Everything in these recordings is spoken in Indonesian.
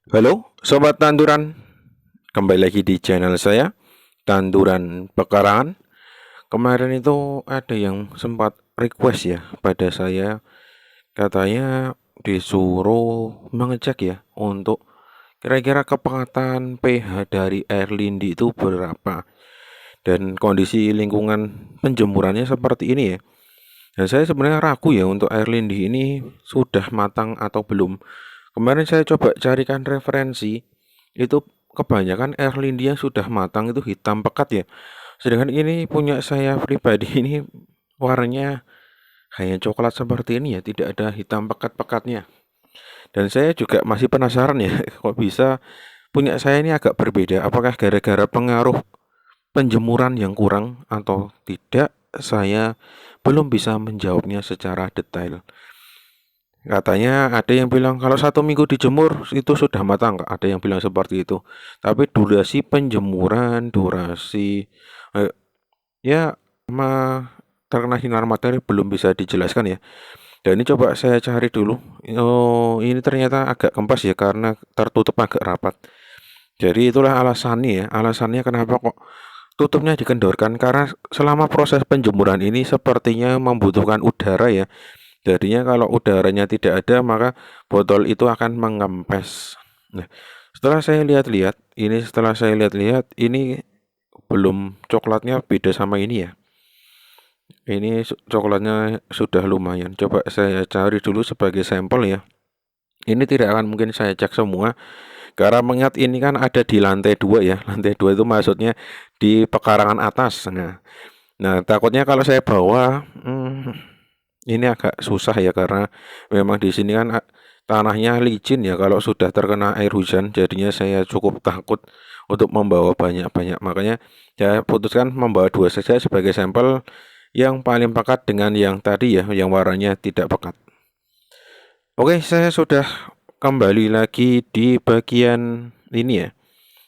Halo, sobat tanduran. Kembali lagi di channel saya, Tanduran Pekarangan. Kemarin itu ada yang sempat request ya pada saya, katanya disuruh mengecek ya untuk kira-kira kepekatan pH dari air lindi itu berapa dan kondisi lingkungan penjemurannya seperti ini ya. Dan saya sebenarnya ragu ya untuk air lindi ini sudah matang atau belum. Kemarin saya coba carikan referensi, itu kebanyakan air lindi yang sudah matang itu hitam pekat ya. Sedangkan ini punya saya pribadi ini warnanya hanya coklat seperti ini ya, tidak ada hitam pekat-pekatnya. Dan saya juga masih penasaran ya, kok bisa punya saya ini agak berbeda. Apakah gara-gara pengaruh penjemuran yang kurang atau tidak? Saya belum bisa menjawabnya secara detail. Katanya ada yang bilang kalau 1 minggu dijemur itu sudah matang, ada yang bilang seperti itu. Tapi durasi penjemuran, durasi eh, ya sama terkena sinar matahari belum bisa dijelaskan ya. Dan ini coba saya cari dulu. Oh, ini ternyata agak kempas ya karena tertutup agak rapat. Jadi itulah alasannya ya. Alasannya kenapa kok tutupnya dikendorkan karena selama proses penjemuran ini sepertinya membutuhkan udara ya. Jadinya kalau udaranya tidak ada maka botol itu akan mengempes. Nah, setelah saya lihat-lihat ini belum coklatnya beda sama ini ya. Ini coklatnya sudah lumayan. Coba saya cari dulu sebagai sampel ya. Ini tidak akan mungkin saya cek semua karena mengingat ini kan ada di lantai 2 ya. Lantai 2 itu maksudnya di pekarangan atas. Nah, takutnya kalau saya bawa ini agak susah ya karena memang di sini kan tanahnya licin ya kalau sudah terkena air hujan, jadinya saya cukup takut untuk membawa banyak-banyak. Makanya saya putuskan membawa dua saja sebagai sampel yang paling pekat dengan yang tadi ya, yang warnanya tidak pekat. Oke, saya sudah kembali lagi di bagian ini ya,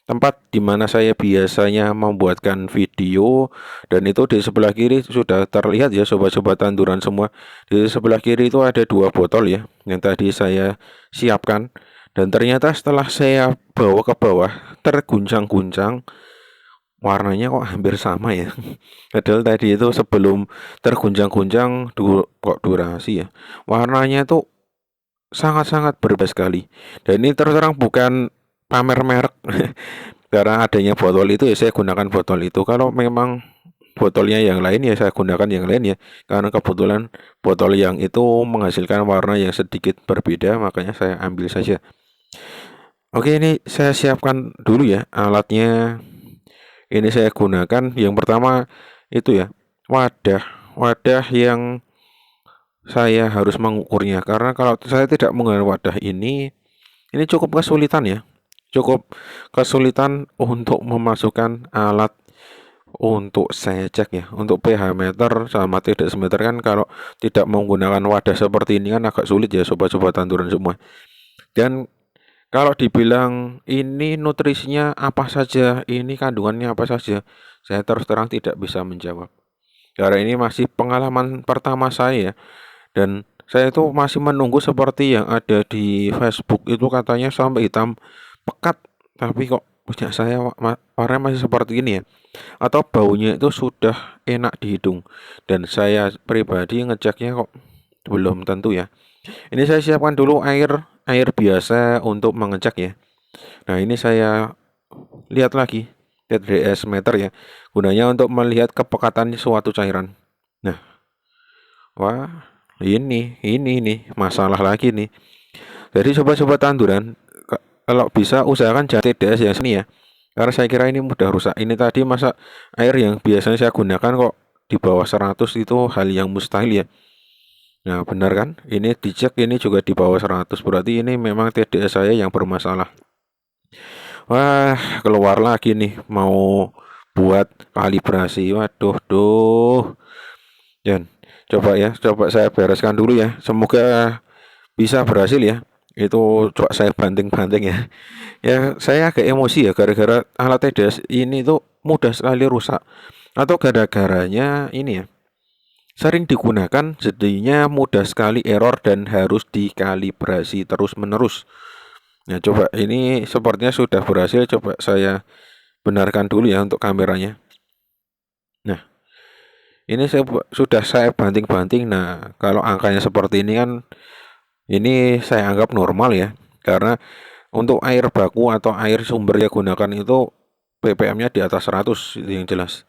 tempat di mana saya biasanya membuatkan video, dan itu di sebelah kiri sudah terlihat ya sobat-sobat tanduran semua. Di sebelah kiri itu ada dua botol ya yang tadi saya siapkan, dan ternyata setelah saya bawa ke bawah terguncang-guncang, warnanya kok hampir sama ya. Padahal tadi itu sebelum terguncang-guncang kok durasi ya, warnanya tuh sangat-sangat berbeda sekali. Dan ini terus terang bukan pamer merek. Karena adanya botol itu ya saya gunakan botol itu. Kalau memang botolnya yang lain ya saya gunakan yang lain ya. Karena kebetulan botol yang itu menghasilkan warna yang sedikit berbeda, makanya saya ambil saja. Oke, ini saya siapkan dulu ya alatnya. Ini saya gunakan yang pertama itu ya, wadah. Wadah yang saya harus mengukurnya karena kalau saya tidak menggunakan wadah ini cukup kesulitan ya. Cukup kesulitan untuk memasukkan alat untuk saya cek ya. Untuk pH meter sama TDS meter kan kalau tidak menggunakan wadah seperti ini kan agak sulit ya sobat-sobat tanduran semua. Dan kalau dibilang ini nutrisinya apa saja, ini kandungannya apa saja, saya terus terang tidak bisa menjawab. Karena ini masih pengalaman pertama saya dan saya itu masih menunggu seperti yang ada di Facebook itu katanya sampai hitam pekat, tapi kok punya saya warnanya masih seperti ini ya, atau baunya itu sudah enak di hidung, dan saya pribadi ngeceknya kok belum tentu ya. Ini saya siapkan dulu air air biasa untuk mengecek ya. Nah, ini saya lihat lagi TDS meter ya, gunanya untuk melihat kepekatan suatu cairan. Nah, wah, ini masalah lagi nih. Jadi sobat-sobat tanduran, kalau bisa usahakan jangan TDS yang sini ya. Karena saya kira ini mudah rusak. Ini tadi masa air yang biasanya saya gunakan kok di bawah 100 itu hal yang mustahil ya. Nah, benar kan? Ini dicek ini juga di bawah 100. Berarti ini memang TDS saya yang bermasalah. Wah, keluar lagi nih mau buat kalibrasi. Waduh, duh. Dan coba saya bereskan dulu ya. Semoga bisa berhasil ya. Itu coba saya banting-banting ya. Ya, saya agak emosi ya gara-gara alat TDS ini tuh mudah sekali rusak. Atau gara-garanya ini ya, sering digunakan jadinya mudah sekali error dan harus dikalibrasi terus-menerus. Nah, coba ini sepertinya sudah berhasil. Coba saya benarkan dulu ya untuk kameranya. Nah, ini sudah saya banting-banting. Nah, kalau angkanya seperti ini kan ini saya anggap normal ya. Karena untuk air baku atau air sumber yang gunakan itu ppm-nya di atas 100 itu yang jelas.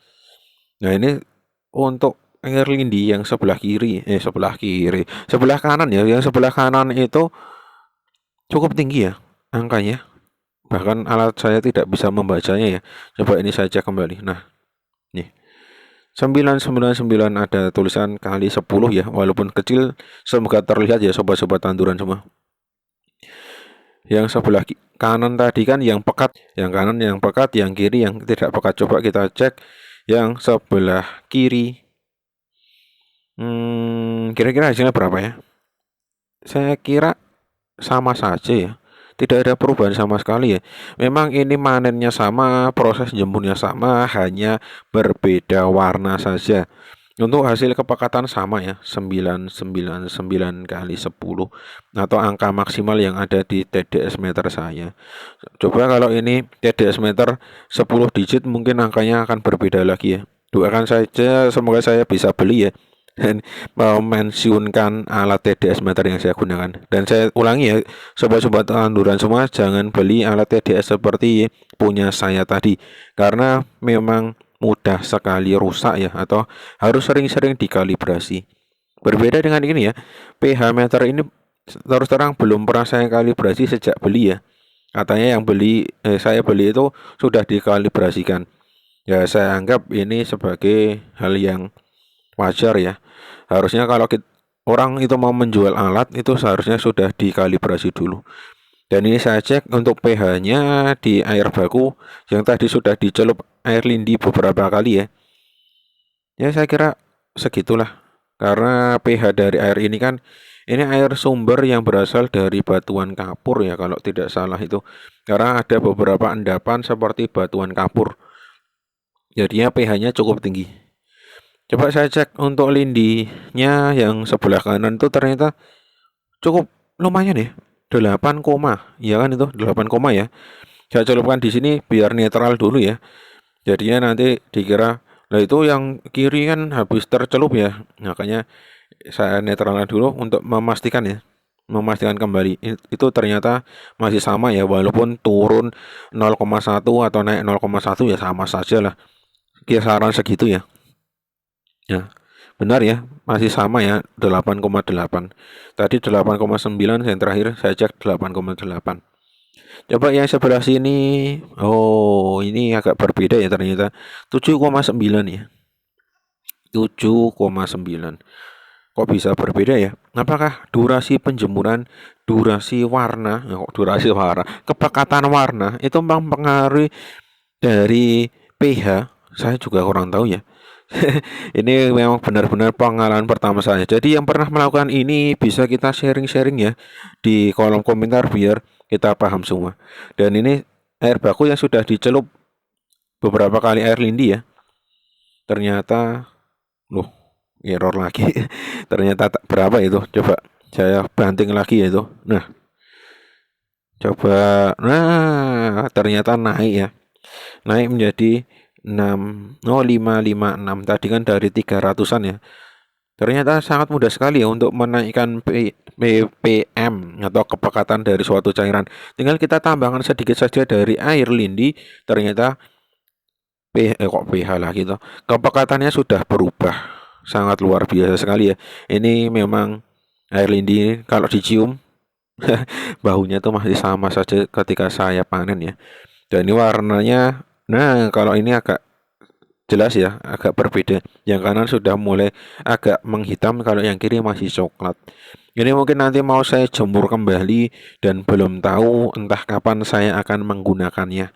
Nah, ini untuk air lindi yang sebelah kanan ya, yang sebelah kanan itu cukup tinggi ya angkanya. Bahkan alat saya tidak bisa membacanya ya. Coba ini saya cek kembali. Nah, nih 999 ada tulisan kali 10 ya, walaupun kecil semoga terlihat ya sobat-sobat tanduran semua. Yang sebelah kanan tadi kan yang pekat, yang kanan yang pekat, yang kiri yang tidak pekat. Coba kita cek yang sebelah kiri. Kira-kira hasilnya berapa ya? Saya kira sama saja ya. Tidak ada perubahan sama sekali ya. Memang ini manennya sama, proses jemurnya sama, hanya berbeda warna saja. Untuk hasil kepekatan sama ya, 999 kali 10 atau angka maksimal yang ada di TDS meter saya. Coba kalau ini TDS meter 10 digit mungkin angkanya akan berbeda lagi ya. Doakan saja semoga saya bisa beli ya dan memensiunkan alat TDS meter yang saya gunakan. Dan saya ulangi ya, sobat-sobat tanduran semua, jangan beli alat TDS seperti punya saya tadi, karena memang mudah sekali rusak ya, atau harus sering-sering dikalibrasi. Berbeda dengan ini ya, pH meter ini terus terang belum pernah saya kalibrasi sejak beli ya. Katanya yang saya beli itu sudah dikalibrasikan. Ya saya anggap ini sebagai hal yang wajar ya. Harusnya kalau orang itu mau menjual alat itu seharusnya sudah dikalibrasi dulu. Dan ini saya cek untuk pH-nya di air baku yang tadi sudah dicelup air lindi beberapa kali ya. Ya saya kira segitulah. Karena pH dari air ini kan ini air sumber yang berasal dari batuan kapur ya kalau tidak salah itu. Karena ada beberapa endapan seperti batuan kapur. Jadinya pH-nya cukup tinggi. Coba saya cek untuk lindinya yang sebelah kanan itu ternyata cukup lumayan ya. 8, ya kan itu 8, ya. Saya celupkan di sini biar netral dulu ya. Jadinya nanti dikira lah itu yang kiri kan habis tercelup ya. Makanya saya netralkan dulu untuk memastikan ya. Memastikan kembali itu ternyata masih sama ya, walaupun turun 0,1 atau naik 0,1 ya sama saja lah. Kisaran segitu ya. Ya, benar ya, masih sama ya 8,8. Tadi 8,9, yang terakhir saya cek 8,8. Coba yang sebelah sini. Oh, ini agak berbeda ya ternyata. 7,9 ya. 7,9. Kok bisa berbeda ya? Apakah durasi penjemuran, durasi warna, durasi warna, kepekatan warna itu mempengaruhi dari pH? Saya juga kurang tahu ya. Ini memang benar-benar pengalaman pertama saya. Jadi yang pernah melakukan ini bisa kita sharing-sharing ya di kolom komentar biar kita paham semua. Dan ini air baku yang sudah dicelup beberapa kali air lindi ya. Ternyata loh, error lagi. Ternyata berapa itu? Coba saya banting lagi ya itu. Nah, coba. Nah, ternyata naik ya. Naik menjadi 556. Tadi kan dari 300-an ya. Ternyata sangat mudah sekali ya untuk menaikkan ppm atau kepekatan dari suatu cairan. Tinggal kita tambahkan sedikit saja dari air lindi, ternyata pH lagi tuh. Kepekatannya sudah berubah. Sangat luar biasa sekali ya. Ini memang air lindi kalau dicium baunya tuh masih sama saja ketika saya panen ya. Dan ini warnanya, nah kalau ini agak jelas ya, agak berbeda. Yang kanan sudah mulai agak menghitam, kalau yang kiri masih coklat. Ini mungkin nanti mau saya jemur kembali dan belum tahu entah kapan saya akan menggunakannya.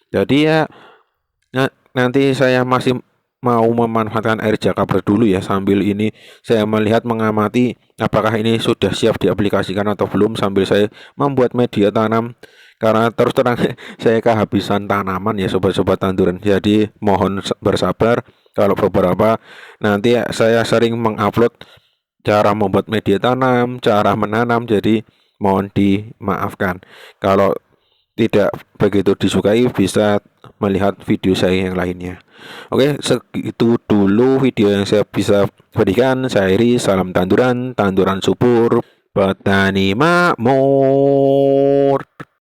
Jadi ya nanti saya masih mau memanfaatkan air Jakabra dulu ya, sambil ini saya melihat mengamati apakah ini sudah siap diaplikasikan atau belum, sambil saya membuat media tanam. Karena terus terang saya kehabisan tanaman ya sobat-sobat tanduran. Jadi mohon bersabar kalau beberapa nanti saya sering mengupload cara membuat media tanam, cara menanam. Jadi Mohon dimaafkan. Kalau tidak begitu disukai, bisa melihat video saya yang lainnya. Oke, segitu dulu video yang saya bisa berikan. Saya Iri, salam tanduran, tanduran subur, petani makmur.